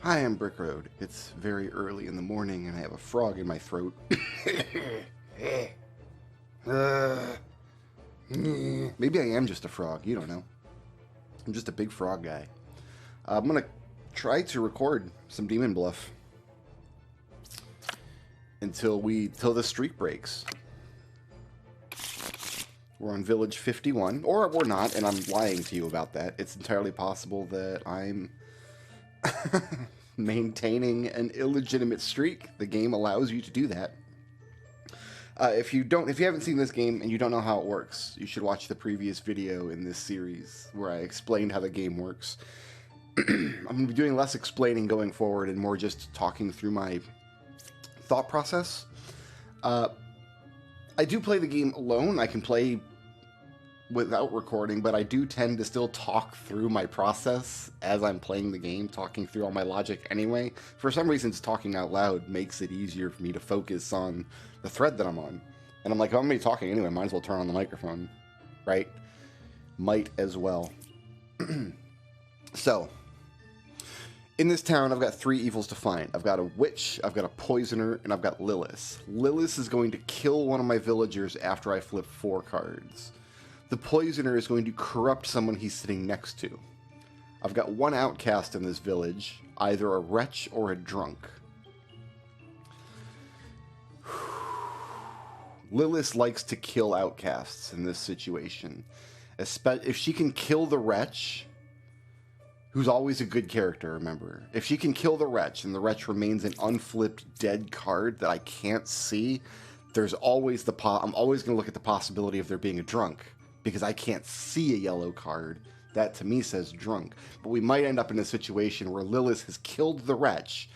Hi, I'm Brick Road. It's very early in the morning and I have a frog in my throat. Maybe I am just a frog. You don't know. I'm just a big frog guy. I'm going to try to record some Demon Bluff until the streak breaks. We're on Village 51, or we're not, and I'm lying to you about that. It's entirely possible that I'm maintaining an illegitimate streak. The game allows you to do that. If you haven't seen this game and you don't know how it works, you should watch the previous video in this series where I explained how the game works. I'm going to be doing less explaining going forward and more just talking through my thought process. I do play the game alone. I can play without recording, but I do tend to still talk through my process as I'm playing the game, talking through all my logic anyway. For some reasons, talking out loud makes it easier for me to focus on the thread that I'm on. And I'm like, I'm going to be talking anyway, might as well turn on the microphone, right? Might as well. So, in this town, I've got 3 evils to fight. I've got a witch, I've got a poisoner, and I've got Lilith. Lilith is going to kill one of my villagers after I flip 4 cards. The poisoner is going to corrupt someone he's sitting next to. I've got 1 outcast in this village, either a wretch or a drunk. Lilith likes to kill outcasts in this situation. If she can kill the wretch, who's always a good character, remember. If she can kill the wretch and the wretch remains an unflipped dead card that I can't see, there's always I'm always going to look at the possibility of there being a drunk, because I can't see a yellow card. That to me says drunk. But we might end up in a situation where Lilith has killed the wretch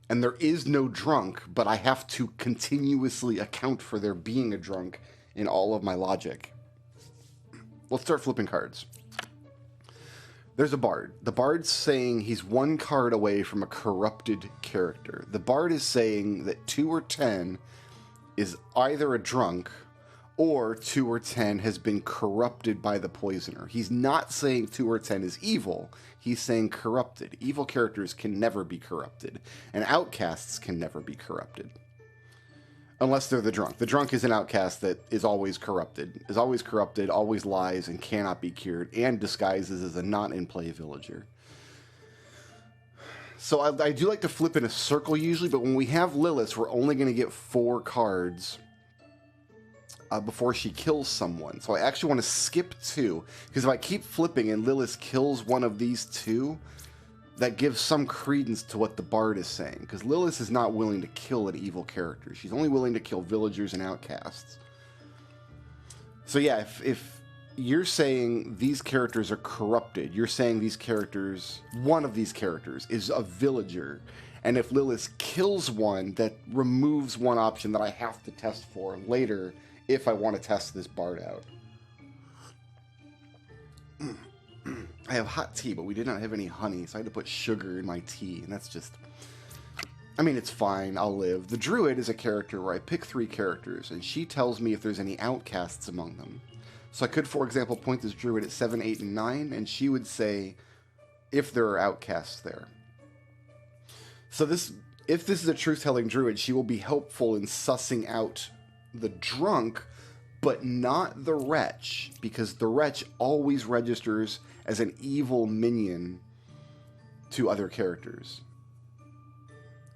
and there is no drunk, but I have to continuously account for there being a drunk in all of my logic. Let's start flipping cards. There's a bard. The bard's saying he's 1 card away from a corrupted character. The bard is saying that 2 or 10 is either a drunk or 2 or 10 has been corrupted by the poisoner. He's not saying 2 or 10 is evil. He's saying corrupted. Evil characters can never be corrupted, and outcasts can never be corrupted. Unless they're the drunk. The drunk is an outcast that is always corrupted, always lies, and cannot be cured, and disguises as a not-in-play villager. So I do like to flip in a circle usually, but when we have Lilith, we're only going to get 4 cards before she kills someone. So I actually want to skip 2, because if I keep flipping and Lilith kills one of these 2, that gives some credence to what the bard is saying, because Lilith is not willing to kill an evil character. She's only willing to kill villagers and outcasts. So yeah, if you're saying these characters are corrupted, you're saying these characters, one of these characters is a villager, and if Lilith kills one, that removes one option that I have to test for later if I want to test this bard out. I have hot tea, but we did not have any honey, so I had to put sugar in my tea, and that's just... I mean, it's fine, I'll live. The Druid is a character where I pick 3 characters, and she tells me if there's any outcasts among them. So I could, for example, point this Druid at 7, 8, and 9, and she would say if there are outcasts there. So if this is a truth-telling Druid, she will be helpful in sussing out the drunk, but not the wretch, because the wretch always registers as an evil minion to other characters.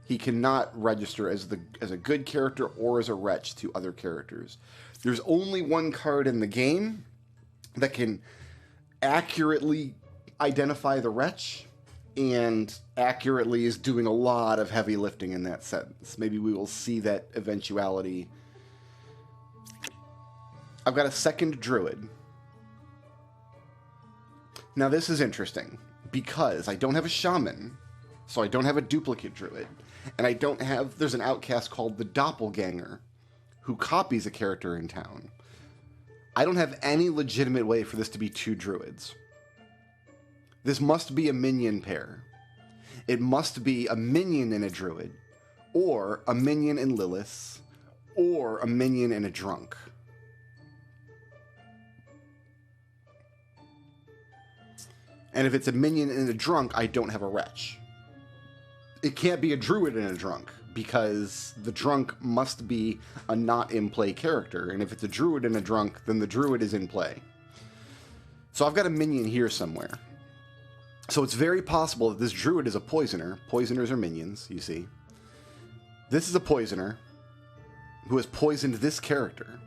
He cannot register as a good character or as a wretch to other characters. There's only 1 card in the game that can accurately identify the wretch, and accurately is doing a lot of heavy lifting in that sentence. Maybe we will see that eventuality. I've got a 2nd Druid. Now this is interesting, because I don't have a shaman, so I don't have a duplicate Druid, and there's an outcast called the Doppelganger, who copies a character in town. I don't have any legitimate way for this to be 2 Druids. This must be a minion pair. It must be a minion and a Druid, or a minion and Lilith, or a minion and a drunk. And if it's a minion and a drunk, I don't have a wretch. it can't be a druid and a drunk, because the drunk must be a not in play character, and if it's a druid and a drunk, then the druid is in play. So I've got a minion here somewhere. So it's very possible that this druid is a poisoner. Poisoners are minions, you see. This is a poisoner who has poisoned this character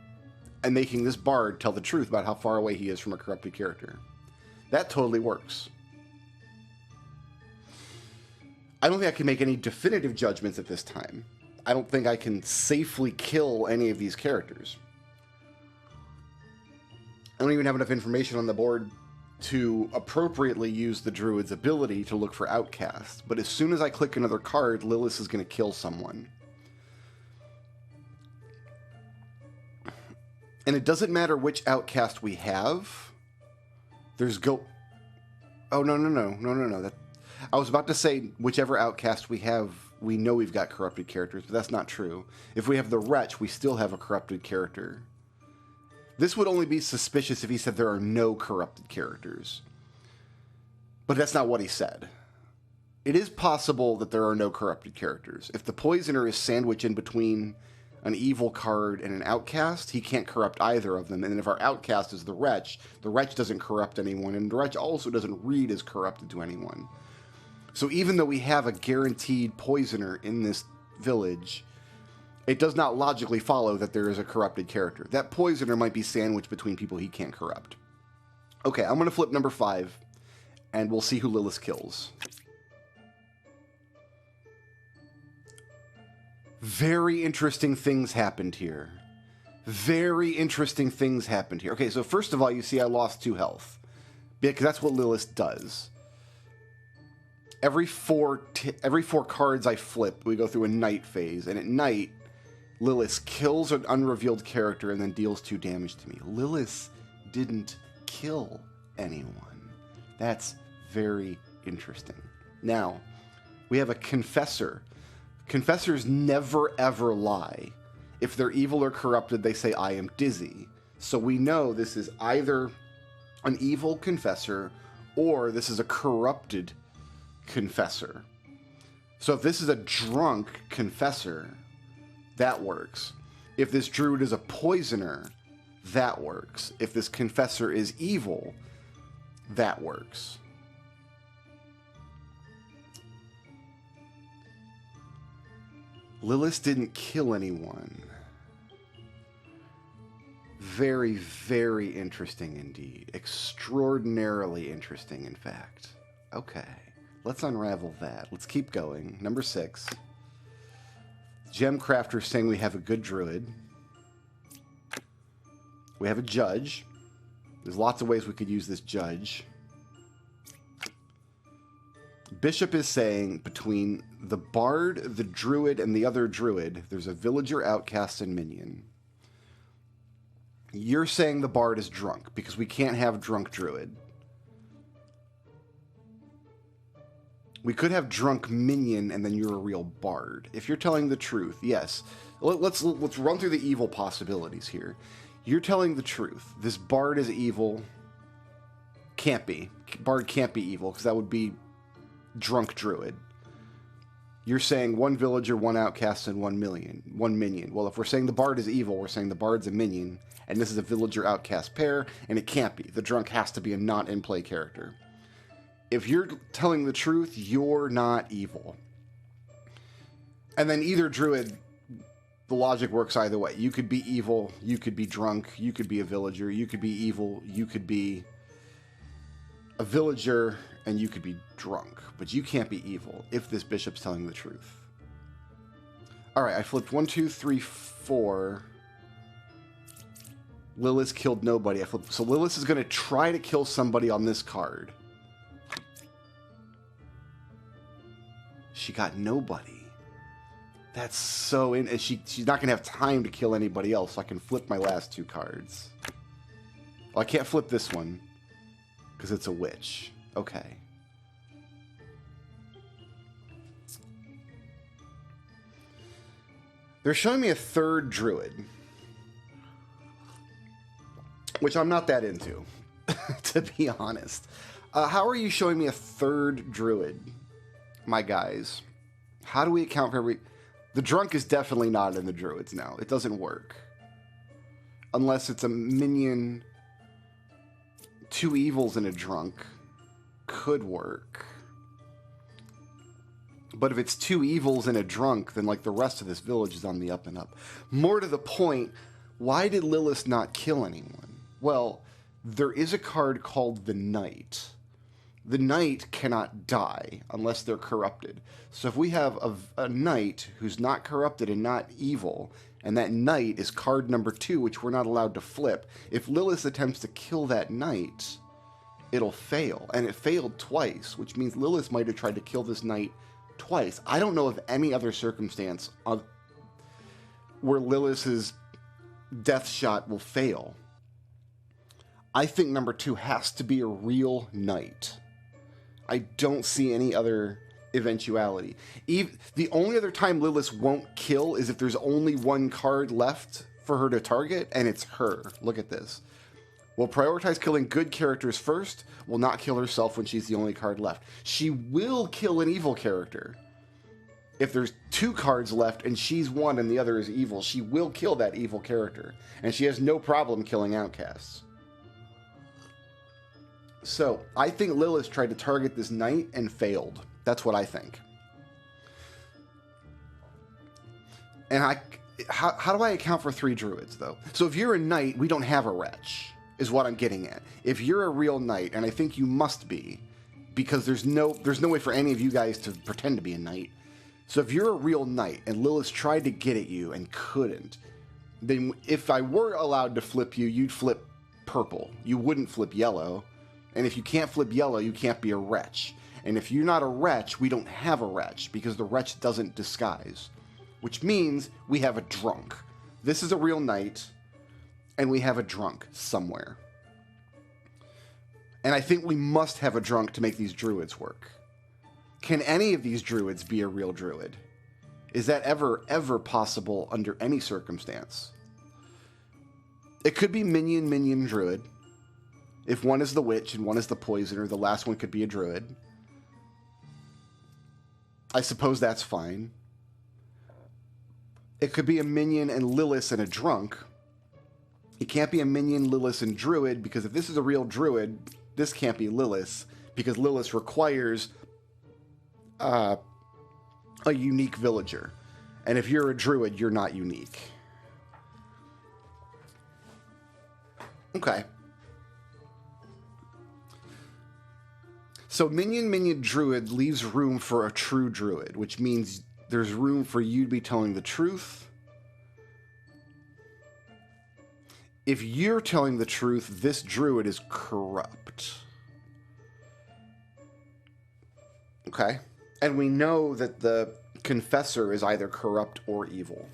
and making this bard tell the truth about how far away he is from a corrupted character. That totally works. I don't think I can make any definitive judgments at this time. I don't think I can safely kill any of these characters. I don't even have enough information on the board to appropriately use the druid's ability to look for outcasts. But as soon as I click another card, Lilith is going to kill someone. And it doesn't matter which outcast we have. There's Oh, no. I was about to say whichever outcast we have, we know we've got corrupted characters, but that's not true. If we have the Wretch, we still have a corrupted character. This would only be suspicious if he said there are no corrupted characters. But that's not what he said. It is possible that there are no corrupted characters. If the Poisoner is sandwiched in between an evil card and an outcast, he can't corrupt either of them. And if our outcast is the Wretch doesn't corrupt anyone, and the Wretch also doesn't read as corrupted to anyone. So even though we have a guaranteed Poisoner in this village, it does not logically follow that there is a corrupted character. That Poisoner might be sandwiched between people he can't corrupt. Okay, I'm going to flip number 5, and we'll see who Lilith kills. Very interesting things happened here. Very interesting things happened here. Okay, so first of all, you see I lost 2 health. Because that's what Lilith does. Every 4 cards I flip, we go through a night phase. And at night, Lilith kills an unrevealed character and then deals 2 damage to me. Lilith didn't kill anyone. That's very interesting. Now, we have a Confessor. Confessors never ever lie. If they're evil or corrupted, they say, I am dizzy. So we know this is either an evil confessor or this is a corrupted confessor. So if this is a drunk confessor, that works. If this druid is a poisoner, that works. If this confessor is evil, that works. Lilith didn't kill anyone. Very, very interesting indeed. Extraordinarily interesting, in fact. Okay, let's unravel that. Let's keep going. Number 6. Gemcrafter saying we have a good druid. We have a judge. There's lots of ways we could use this judge. Bishop is saying between the bard, the druid, and the other druid, there's a villager, outcast, and minion. You're saying the bard is drunk because we can't have drunk druid. We could have drunk minion and then you're a real bard. If you're telling the truth, yes. Let's run through the evil possibilities here. You're telling the truth. This bard is evil. Can't be. Bard can't be evil because that would be drunk druid. You're saying 1 villager, 1 outcast, and 1 minion. Well, if we're saying the bard is evil, we're saying the bard's a minion, and this is a villager outcast pair, and it can't be. The drunk has to be a not in play character. If you're telling the truth, you're not evil. And then either druid, the logic works either way. You could be evil, you could be drunk, you could be a villager, you could be evil, you could be a villager, and you could be drunk, but you can't be evil if this bishop's telling the truth. All right, I flipped 1, 2, 3, 4. Lilith killed nobody. So Lilith is going to try to kill somebody on this card. She got nobody. That's so she's not going to have time to kill anybody else, so I can flip my last 2 cards. Well, I can't flip this one because it's a witch. Okay. They're showing me a 3rd druid, which I'm not that into, to be honest. How are you showing me a 3rd druid, my guys? How do we account for every... The drunk is definitely not in the druids now. It doesn't work. Unless it's a minion... 2 evils and a drunk could work. But if it's 2 evils and a drunk, then like the rest of this village is on the up and up. More to the point, why did Lilith not kill anyone? Well, there is a card called the Knight. The Knight cannot die unless they're corrupted. So if we have a Knight who's not corrupted and not evil, and that Knight is card number 2, which we're not allowed to flip, if Lilith attempts to kill that Knight, it'll fail. And it failed twice, which means Lilith might have tried to kill this Knight twice. I don't know of any other circumstance where Lilith's death shot will fail. I think number 2 has to be a real Knight. I don't see any other eventuality. The only other time Lilith won't kill is if there's only 1 card left for her to target, and it's her. Look at this. Will prioritize killing good characters first, will not kill herself when she's the only card left. She will kill an evil character. If there's 2 cards left and she's 1 and the other is evil, she will kill that evil character. And she has no problem killing outcasts. So, I think Lilith tried to target this Knight and failed. That's what I think. And how do I account for 3 druids, though? So if you're a Knight, we don't have a wretch, is what I'm getting at. If you're a real Knight, and I think you must be, because there's no way for any of you guys to pretend to be a Knight. So if you're a real Knight, and Lilith tried to get at you and couldn't, then if I were allowed to flip you, you'd flip purple. You wouldn't flip yellow. And if you can't flip yellow, you can't be a wretch. And if you're not a wretch, we don't have a wretch, because the wretch doesn't disguise. Which means we have a drunk. This is a real Knight, and we have a drunk somewhere. And I think we must have a drunk to make these druids work. Can any of these druids be a real druid? Is that ever possible under any circumstance? It could be minion druid. If one is the witch and one is the poisoner, the last one could be a druid. I suppose that's fine. It could be a minion and Lilith and a drunk. It can't be a minion, Lilith, and druid, because if this is a real druid, this can't be Lilith, because Lilith requires a unique villager. And if you're a druid, you're not unique. Okay. So minion druid leaves room for a true druid, which means there's room for you to be telling the truth. If you're telling the truth, this druid is corrupt. Okay. And we know that the confessor is either corrupt or evil.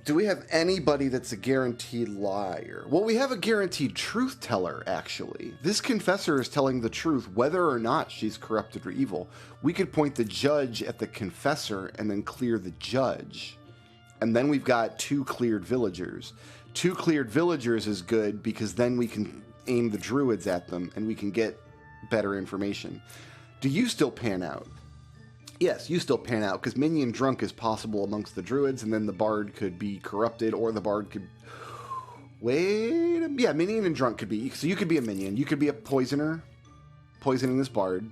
Do we have anybody that's a guaranteed liar? Well, we have a guaranteed truth teller, actually. This confessor is telling the truth whether or not she's corrupted or evil. We could point the judge at the confessor and then clear the judge. And then we've got 2 cleared villagers. 2 cleared villagers is good because then we can aim the druids at them and we can get better information. Do you still pan out? Yes, you still pan out, because minion drunk is possible amongst the druids, and then the bard could be corrupted, or the bard could... Yeah, minion and drunk could be... So you could be a minion. You could be a poisoner, poisoning this bard.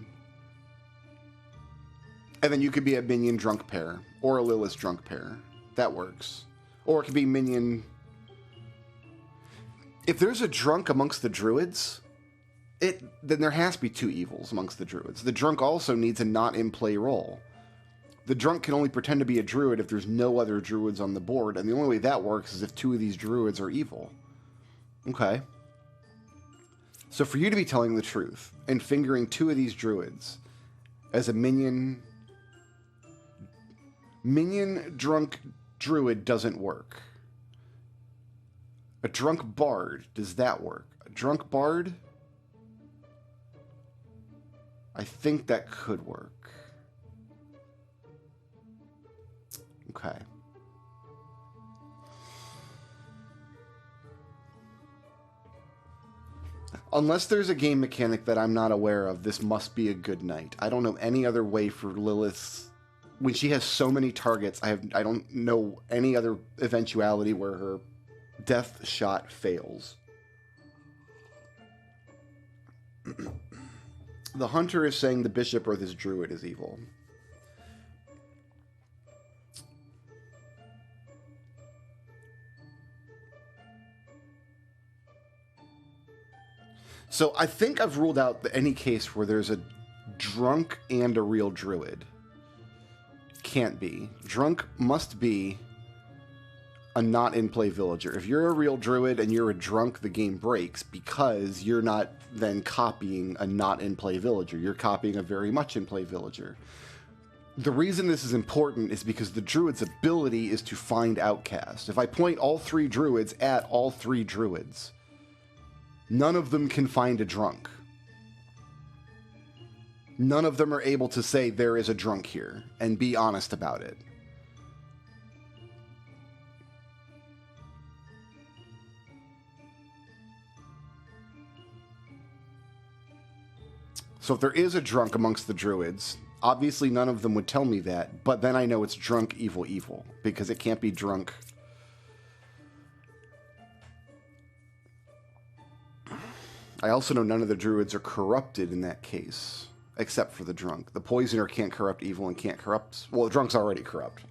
And then you could be a minion drunk pair, or a Lilith drunk pair. That works. Or it could be minion... If there's a drunk amongst the druids... then there has to be 2 evils amongst the druids. The drunk also needs a not in play role. The drunk can only pretend to be a druid if there's no other druids on the board, and the only way that works is if 2 of these druids are evil. Okay. So for you to be telling the truth and fingering 2 of these druids as a minion drunk druid doesn't work. A drunk bard, does that work? A drunk bard? I think that could work. Okay. Unless there's a game mechanic that I'm not aware of, this must be a good night. I don't know any other way for Lilith. When she has so many targets, I don't know any other eventuality where her death shot fails. The hunter is saying the bishop or this druid is evil. So I think I've ruled out any case where there's a drunk and a real druid. Can't be. Drunk must be a not in play villager. If you're a real druid and you're a drunk, the game breaks because you're not then copying a not in play villager. You're copying a very much in play villager. The reason this is important is because the druid's ability is to find outcasts. If I point all 3 druids at all 3 druids, none of them can find a drunk. None of them are able to say there is a drunk here and be honest about it. So if there is a drunk amongst the druids, obviously none of them would tell me that, but then I know it's drunk evil evil, because it can't be drunk. I also know none of the druids are corrupted in that case, except for the drunk. The poisoner can't corrupt evil and can't corrupt... Well, the drunk's already corrupt.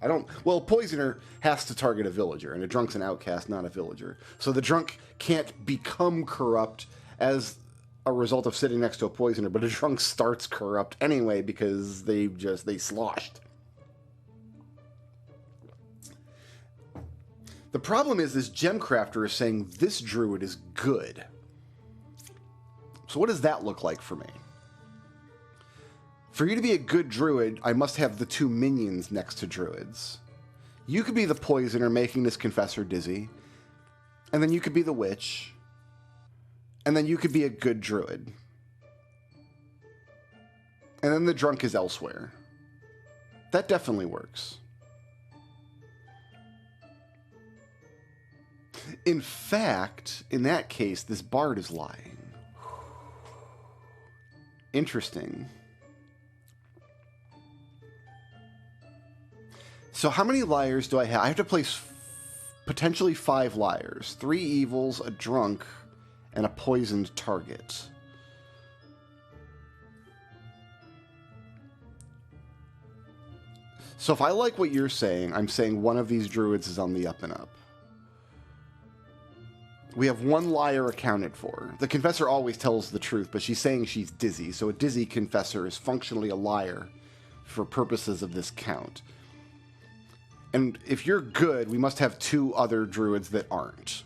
Well, poisoner has to target a villager, and a drunk's an outcast, not a villager. So the drunk can't become corrupt as a result of sitting next to a poisoner, but a drunk starts corrupt anyway because they sloshed. The problem is this gemcrafter is saying this druid is good. So what does that look like for me? For you to be a good druid, I must have the 2 minions next to druids. You could be the poisoner making this confessor dizzy, and then you could be the witch, and then you could be a good druid. And then the drunk is elsewhere. That definitely works. In fact, in that case, this bard is lying. Interesting. So how many liars do I have? I have to place potentially 5 liars. 3 evils, a drunk, and a poisoned target. So if I like what you're saying, I'm saying one of these druids is on the up and up. We have 1 liar accounted for. The confessor always tells the truth, but she's saying she's dizzy, so a dizzy confessor is functionally a liar for purposes of this count. And if you're good, we must have 2 other druids that aren't.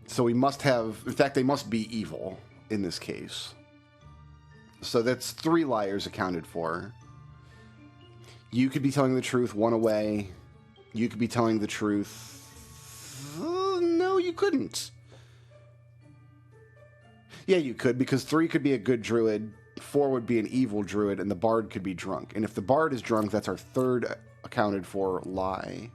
So we must have... In fact, they must be evil in this case. So that's 3 liars accounted for. You could be telling the truth 1 away. You could be telling the truth... No, you couldn't. Yeah, you could, because 3 could be a good druid, 4 would be an evil druid, and the bard could be drunk. And if the bard is drunk, that's our 3rd accounted for lie.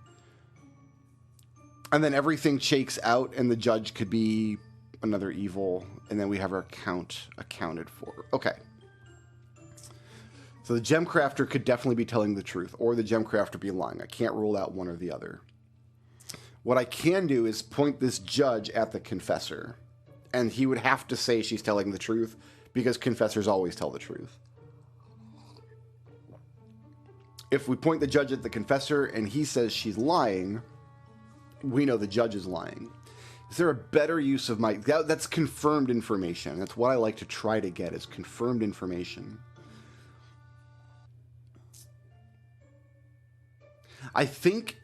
And then everything shakes out, and the judge could be another evil, and then we have our count accounted for. Okay. So the gemcrafter could definitely be telling the truth, or the gemcrafter be lying. I can't rule out one or the other. What I can do is point this judge at the confessor, and he would have to say she's telling the truth, because confessors always tell the truth. If we point the judge at the confessor and he says she's lying, we know the judge is lying. Is there a better use of my... That's confirmed information. That's what I like to try to get, is confirmed information. I think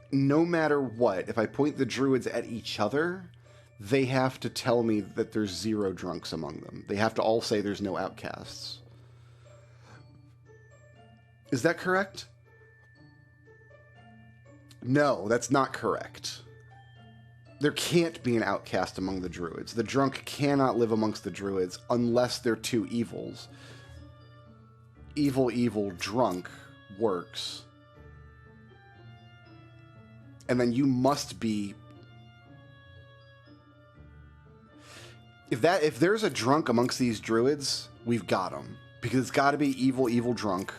no matter what, if I point the druids at each other, they have to tell me that there's 0 drunks among them. They have to all say there's no outcasts. Is that correct? No, that's not correct. There can't be an outcast among the druids. The drunk cannot live amongst the druids unless they're 2 evils. Evil, evil, drunk works. And then you must be... If there's a drunk amongst these druids, we've got them. Because it's got to be evil drunk.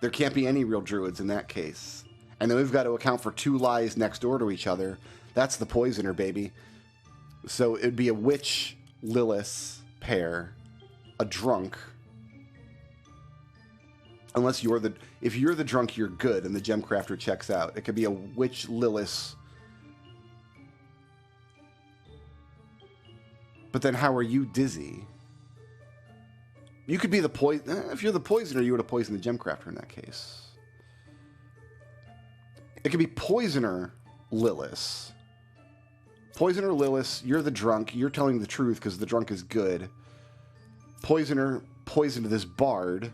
There can't be any real druids in that case. And then we've got to account for 2 lies next door to each other. That's the poisoner, baby. So it'd be a witch Lilith pair, a drunk. Unless if you're the drunk, you're good, and the Gemcrafter checks out. It could be a witch Lilith. But then how are you dizzy? You could be the poison. If you're the poisoner, you would have poisoned the Gemcrafter in that case. It could be poisoner Lilith. Poisoner Lilith, you're the drunk. You're telling the truth because the drunk is good. Poisoner poisoned this bard.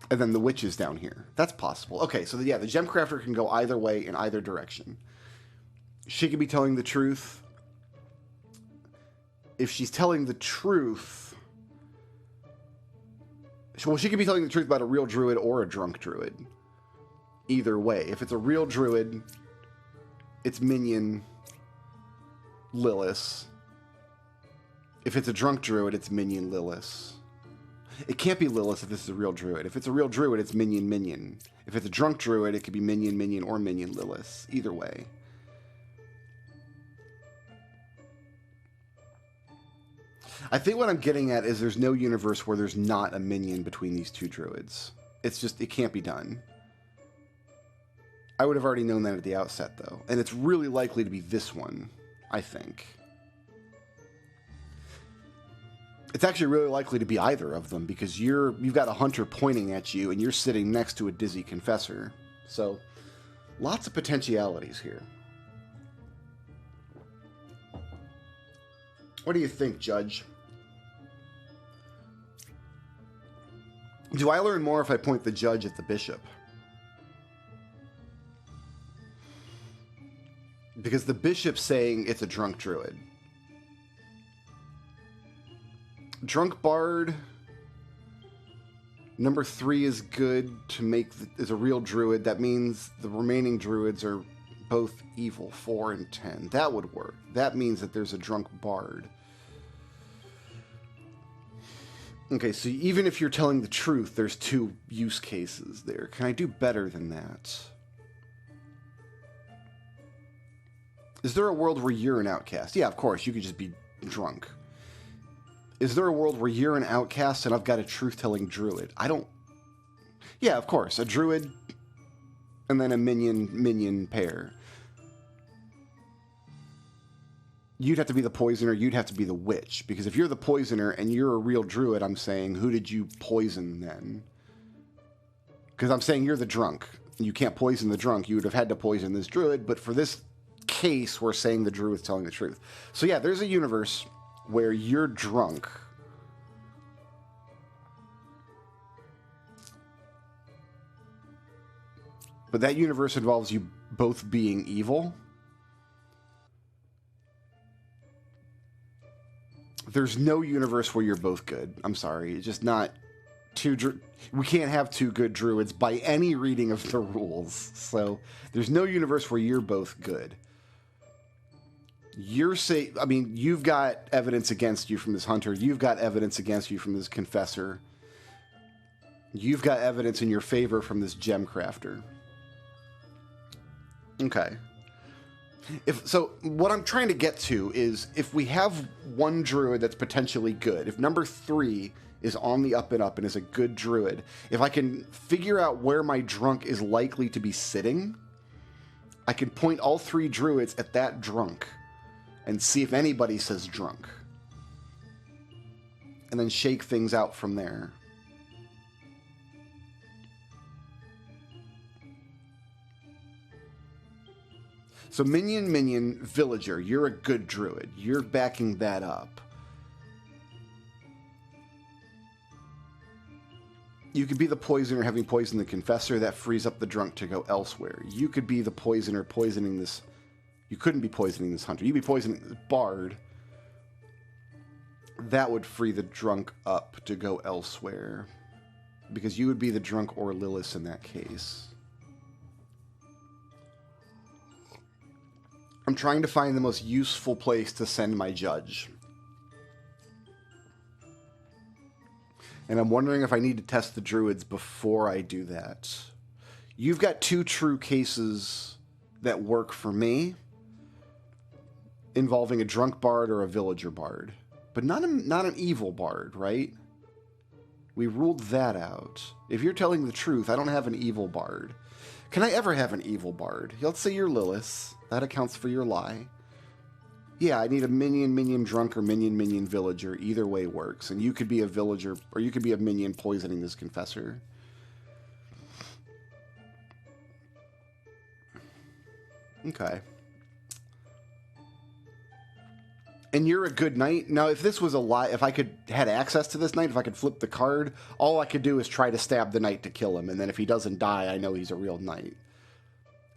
And then the witch is down here. That's possible. Okay, so yeah, the Gemcrafter can go either way in either direction. She could be telling the truth. If she's telling the truth... Well, she could be telling the truth about a real druid or a drunk druid. Either way. If it's a real druid, it's minion Lilith. If it's a drunk druid, it's minion Lilith. It can't be Lilith if this is a real druid. If it's a real druid, it's minion. If it's a drunk druid, it could be minion, or minion Lilith. Either way. I think what I'm getting at is there's no universe where there's not a minion between these 2 druids. It's just, it can't be done. I would have already known that at the outset, though. And it's really likely to be this one, I think. It's actually really likely to be either of them, because you've got a hunter pointing at you, and you're sitting next to a dizzy confessor. So, lots of potentialities here. What do you think, Judge? Do I learn more if I point the judge at the bishop? Because the bishop's saying it's a drunk druid. Drunk bard. Number 3 is good to make is a real druid. That means the remaining druids are both evil, 4 and 10. That would work. That means that there's a drunk bard. Okay, so even if you're telling the truth, there's 2 use cases there. Can I do better than that? Is there a world where you're an outcast? Yeah, of course, you could just be drunk. Is there a world where you're an outcast and I've got a truth-telling druid? I don't... Yeah, of course, a druid and then a minion pair. You'd have to be the poisoner, you'd have to be the witch. Because if you're the poisoner and you're a real druid, I'm saying, who did you poison then? Because I'm saying you're the drunk. You can't poison the drunk. You would have had to poison this druid. But for this case, we're saying the druid's telling the truth. So yeah, there's a universe where you're drunk. But that universe involves you both being evil. There's no universe where you're both good. I'm sorry. It's just not we can't have 2 good druids by any reading of the rules. So there's no universe where you're both good. You've got evidence against you from this hunter. You've got evidence against you from this confessor. You've got evidence in your favor from this Gemcrafter. Okay. So what I'm trying to get to is if we have one druid that's potentially good, if number 3 is on the up and up and is a good druid, if I can figure out where my drunk is likely to be sitting, I can point all 3 druids at that drunk and see if anybody says drunk. And then shake things out from there. So minion, villager, you're a good druid. You're backing that up. You could be the poisoner having poisoned the confessor. That frees up the drunk to go elsewhere. You could be the poisoner poisoning this... You couldn't be poisoning this hunter. You'd be poisoning this bard. That would free the drunk up to go elsewhere. Because you would be the drunk or Lilith in that case. I'm trying to find the most useful place to send my judge. And I'm wondering if I need to test the druids before I do that. You've got 2 true cases that work for me, involving a drunk bard or a villager bard. But not an evil bard, right? We ruled that out. If you're telling the truth, I don't have an evil bard. Can I ever have an evil bard? Let's say you're Lilith. That accounts for your lie. Yeah, I need a minion drunk or minion villager. Either way works. And you could be a villager, or you could be a minion poisoning this confessor. Okay. And you're a good knight. Now, if this was a lie, if I had access to this knight, if I could flip the card, all I could do is try to stab the knight to kill him. And then if he doesn't die, I know he's a real knight.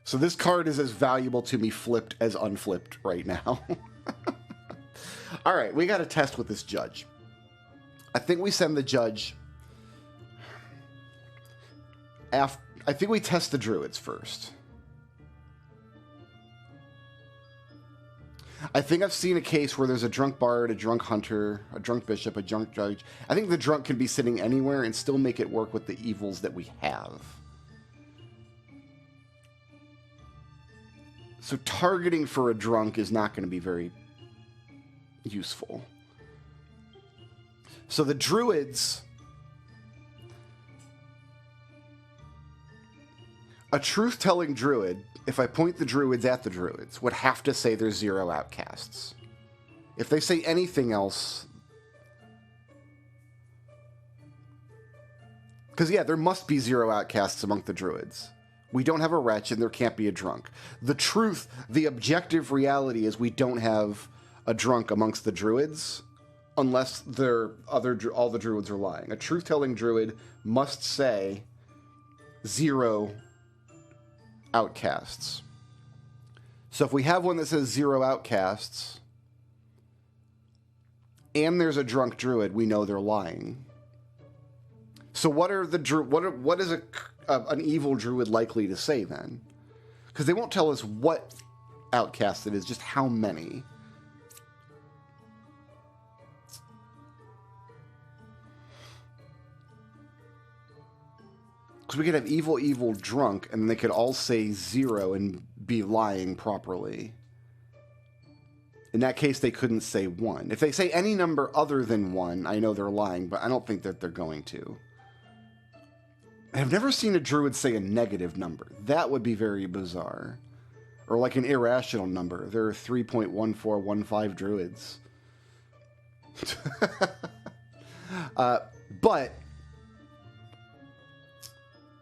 So this card is as valuable to me flipped as unflipped right now. All right, we got to test with this judge. I think we send the judge after. I think we test the druids first. I think I've seen a case where there's a drunk bard, a drunk hunter, a drunk bishop, a drunk judge. I think the drunk can be sitting anywhere and still make it work with the evils that we have. So targeting for a drunk is not going to be very useful. So the druids, a truth-telling druid, if I point the druids at the druids, would have to say there's 0 outcasts. If they say anything else, because yeah, there must be 0 outcasts among the druids. We don't have a wretch, and there can't be a drunk. The truth, the objective reality is we don't have a drunk amongst the druids, unless all the druids are lying. A truth-telling druid must say 0 outcasts. So if we have one that says 0 outcasts, and there's a drunk druid, we know they're lying. So what is an evil druid likely to say then? Because they won't tell us what outcast it is, just how many. Because we could have evil drunk, and they could all say 0 and be lying properly. In that case, they couldn't say 1. If they say any number other than 1, I know they're lying, but I don't think that they're going to. I've never seen a druid say a negative number. That would be very bizarre. Or like an irrational number. There are 3.1415 druids. But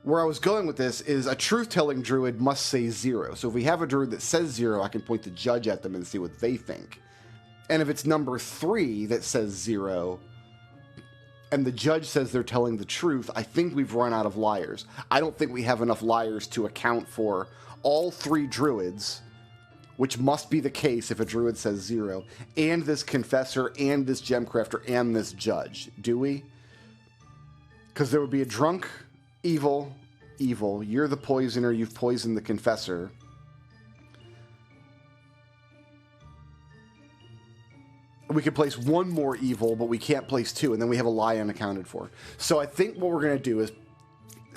where I was going with this is a truth-telling druid must say 0. So if we have a druid that says 0, I can point the judge at them and see what they think. And if it's number 3 that says 0, and the judge says they're telling the truth, I think we've run out of liars. I don't think we have enough liars to account for all 3 druids, which must be the case if a druid says 0, and this confessor, and this gemcrafter, and this judge. Do we? Because there would be a drunk, evil, you're the poisoner, you've poisoned the confessor. We could place 1 more evil, but we can't place 2, and then we have a lie unaccounted for. So I think what we're going to do is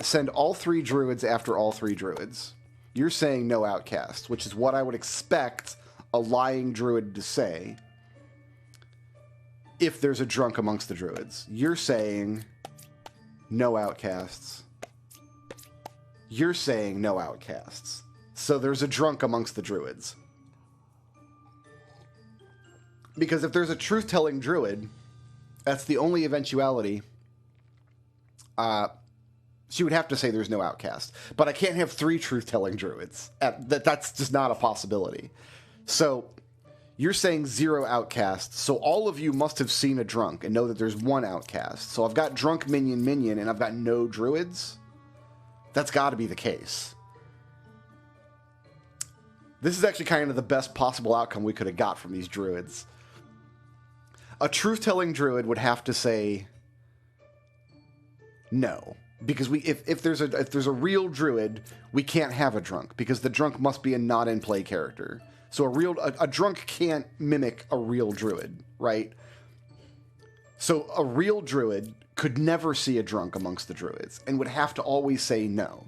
send all 3 druids after all 3 druids. You're saying no outcasts, which is what I would expect a lying druid to say if there's a drunk amongst the druids. You're saying no outcasts. You're saying no outcasts. So there's a drunk amongst the druids. Because if there's a truth-telling druid, that's the only eventuality. She would have to say there's no outcast. But I can't have 3 truth-telling druids. That's just not a possibility. So you're saying 0 outcasts. So all of you must have seen a drunk and know that there's 1 outcast. So I've got drunk minion, and I've got no druids. That's got to be the case. This is actually kind of the best possible outcome we could have got from these druids. A truth-telling druid would have to say no, because if there's a real druid, we can't have a drunk, because the drunk must be a not in play character. So a drunk can't mimic a real druid, right? So a real druid could never see a drunk amongst the druids and would have to always say no.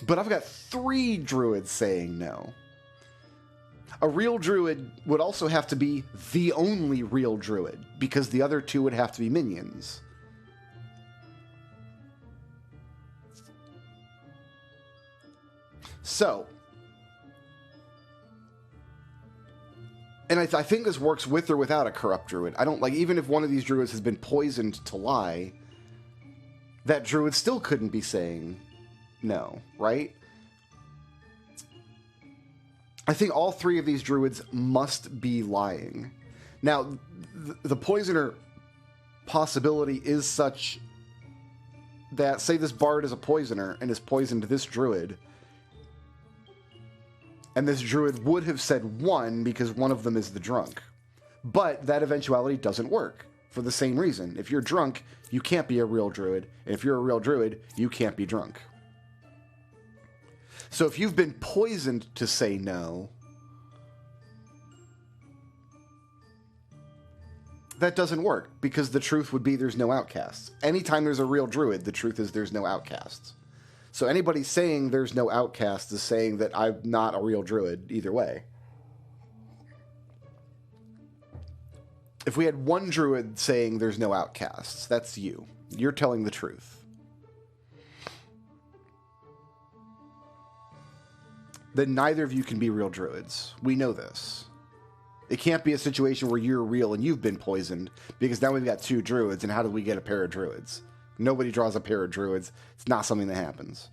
But I've got 3 druids saying no. A real druid would also have to be the only real druid, because the other 2 would have to be minions. So, and I think this works with or without a corrupt druid. I don't, like, even if one of these druids has been poisoned to lie, that druid still couldn't be saying no, right? I think all 3 of these druids must be lying. Now, the poisoner possibility is such that, say this bard is a poisoner and has poisoned this druid, and this druid would have said 1 because one of them is the drunk. But that eventuality doesn't work for the same reason. If you're drunk, you can't be a real druid. And if you're a real druid, you can't be drunk. So if you've been poisoned to say no, that doesn't work, because the truth would be there's no outcasts. Anytime there's a real druid, the truth is there's no outcasts. So anybody saying there's no outcasts is saying that I'm not a real druid either way. If we had one druid saying there's no outcasts, that's you. You're telling the truth. Then neither of you can be real druids. We know this. It can't be a situation where you're real and you've been poisoned, because now we've got 2 druids, and how do we get a pair of druids? Nobody draws a pair of druids. It's not something that happens.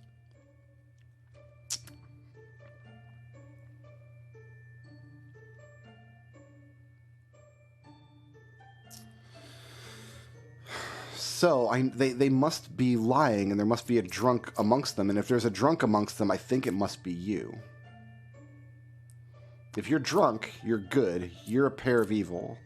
So they must be lying, and there must be a drunk amongst them. And if there's a drunk amongst them, I think it must be you. If you're drunk, you're good. You're a pair of evil.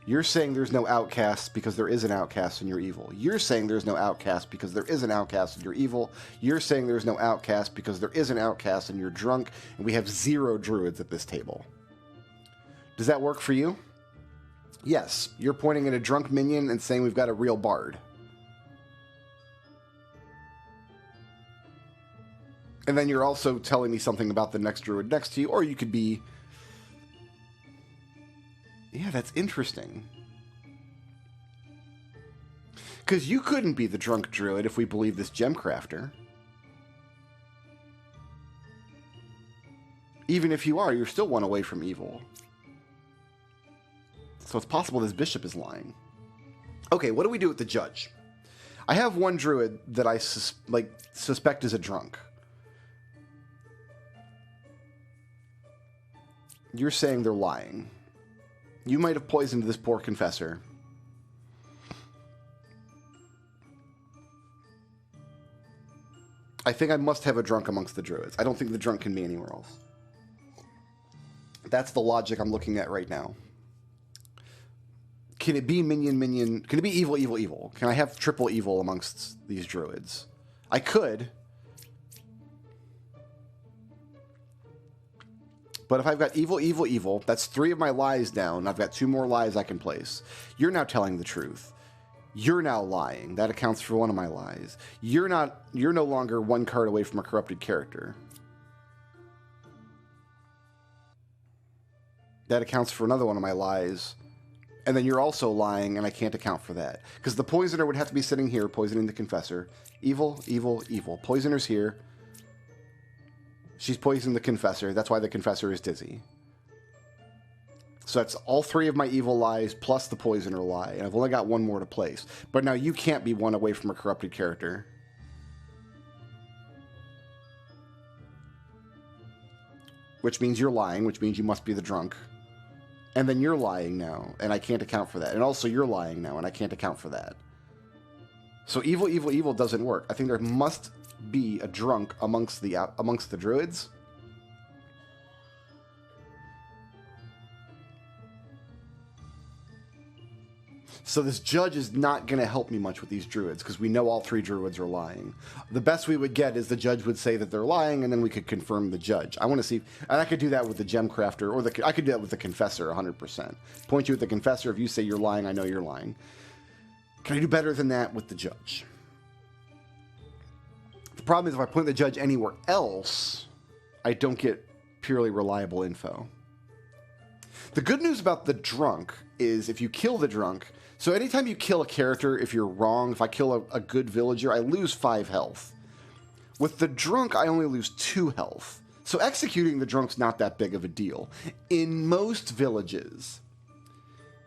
You're saying there's no outcast because there is an outcast and you're evil. You're saying there's no outcast because there is an outcast and you're evil. You're saying there's no outcast because there is an outcast and you're drunk, and we have 0 druids at this table. Does that work for you? Yes. You're pointing at a drunk minion and saying we've got a real bard. And then you're also telling me something about the next druid next to you, or you could be... Yeah, that's interesting. Because you couldn't be the drunk druid if we believe this gem crafter. Even if you are, you're still 1 away from evil. So it's possible this bishop is lying. Okay, what do we do with the judge? I have 1 druid that I suspect is a drunk. You're saying they're lying. You might have poisoned this poor confessor. I think I must have a drunk amongst the druids. I don't think the drunk can be anywhere else. That's the logic I'm looking at right now. Can it be minion? Can it be evil? Can I have triple evil amongst these druids? I could. But if I've got evil, that's 3 of my lies down. I've got 2 more lies I can place. You're now telling the truth. You're now lying. That accounts for 1 of my lies. You're no longer 1 card away from a corrupted character. That accounts for another 1 of my lies. And then you're also lying, and I can't account for that. Because the poisoner would have to be sitting here poisoning the confessor. Evil. Poisoner's here. She's poisoned the confessor. That's why the confessor is dizzy. So that's all 3 of my evil lies plus the poisoner lie. And I've only got 1 more to place. But now you can't be 1 away from a corrupted character. Which means you're lying, which means you must be the drunk. And then you're lying now, and I can't account for that. And also you're lying now, and I can't account for that. So evil doesn't work. I think there must be a drunk amongst the druids. So this judge is not going to help me much with these druids because we know all 3 druids are lying. The best we would get is the judge would say that they're lying, and then we could confirm the judge. I want to see, and I could do that with the gem crafter, or I could do that with the confessor 100%. Point you at the confessor. If you say you're lying, I know you're lying. Can I do better than that with the judge? The problem is if I point the judge anywhere else, I don't get purely reliable info. The good news about the drunk is if you kill the drunk, so anytime you kill a character, if you're wrong, if I kill a good villager, I lose 5 health. With the drunk, I only lose 2 health. So executing the drunk's not that big of a deal. In most villages,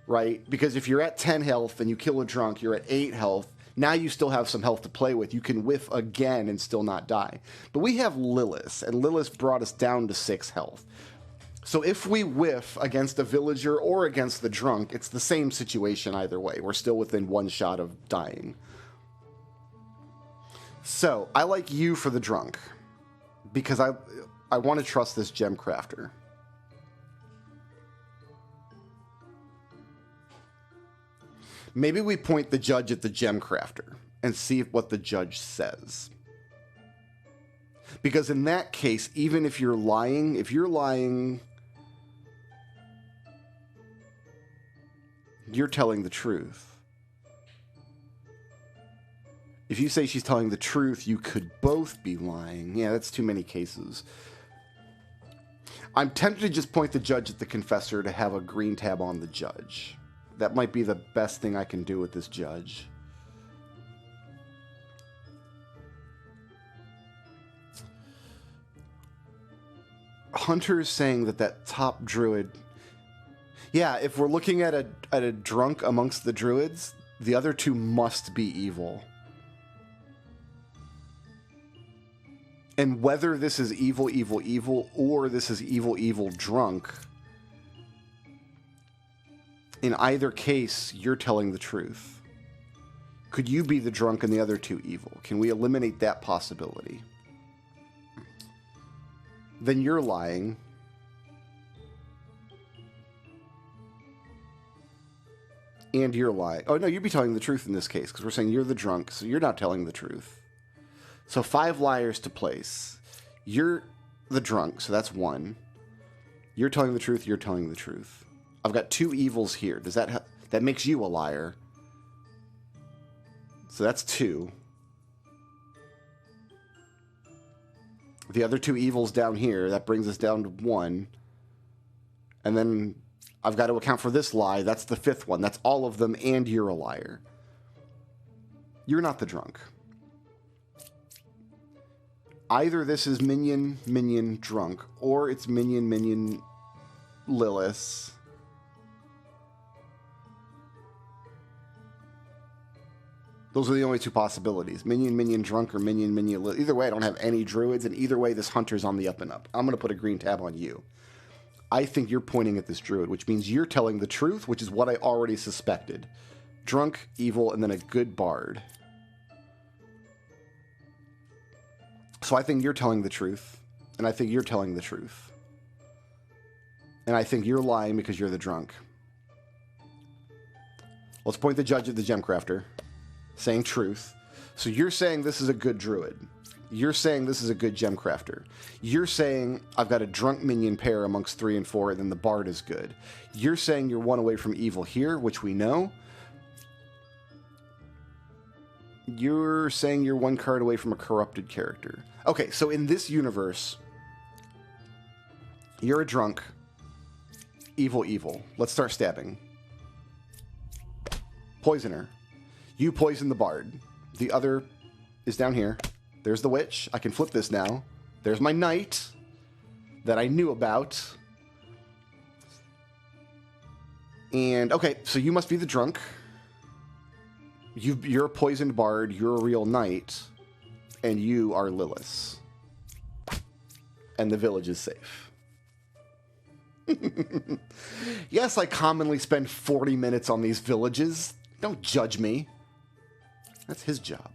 right? Because if you're at 10 health and you kill a drunk, you're at 8 health. Now you still have some health to play with. You can whiff again and still not die. But we have Lilith, and Lilith brought us down to 6 health. So if we whiff against a villager or against the drunk, it's the same situation either way. We're still within 1 shot of dying. So I like you for the drunk because I want to trust this gem crafter. Maybe we point the judge at the gem crafter and see what the judge says. Because in that case, even if you're lying, you're telling the truth. If you say she's telling the truth, you could both be lying. Yeah, that's too many cases. I'm tempted to just point the judge at the confessor to have a green tab on the judge. That might be the best thing I can do with this judge. Hunter's saying that top druid... Yeah, if we're looking at a drunk amongst the druids, the other 2 must be evil. And whether this is evil, or this is evil, drunk, in either case, you're telling the truth. Could you be the drunk and the other 2 evil? Can we eliminate that possibility? Then you're lying. And you're lying. Oh, no, you'd be telling the truth in this case, because we're saying you're the drunk, so you're not telling the truth. So 5 liars to place. You're the drunk, so that's 1. You're telling the truth, you're telling the truth. I've got 2 evils here. Does that that makes you a liar. So that's 2. The other 2 evils down here, that brings us down to 1. And then I've got to account for this lie. That's the 5th one. That's all of them, and you're a liar. You're not the drunk. Either this is minion, drunk, or it's minion, Lilith. Those are the only 2 possibilities. Minion, drunk, or minion, Lilith. Either way, I don't have any druids, and either way, this hunter's on the up and up. I'm going to put a green tab on you. I think you're pointing at this druid, which means you're telling the truth, which is what I already suspected. Drunk, evil, and then a good bard. So I think you're telling the truth, and I think you're telling the truth. And I think you're lying because you're the drunk. Let's point the judge at the gem crafter, saying truth. So you're saying this is a good druid. You're saying this is a good gem crafter. You're saying I've got a drunk minion pair amongst 3 and 4, and then the bard is good. You're saying you're 1 away from evil here, which we know. You're saying you're 1 card away from a corrupted character. Okay, so in this universe, you're a drunk. Evil. Let's start stabbing. Poisoner. You poison the bard. The other is down here. There's the witch. I can flip this now. There's my knight that I knew about. And, okay, so you must be the drunk. You're a poisoned bard. You're a real knight. And you are Lilith. And the village is safe. Yes, I commonly spend 40 minutes on these villages. Don't judge me. That's his job.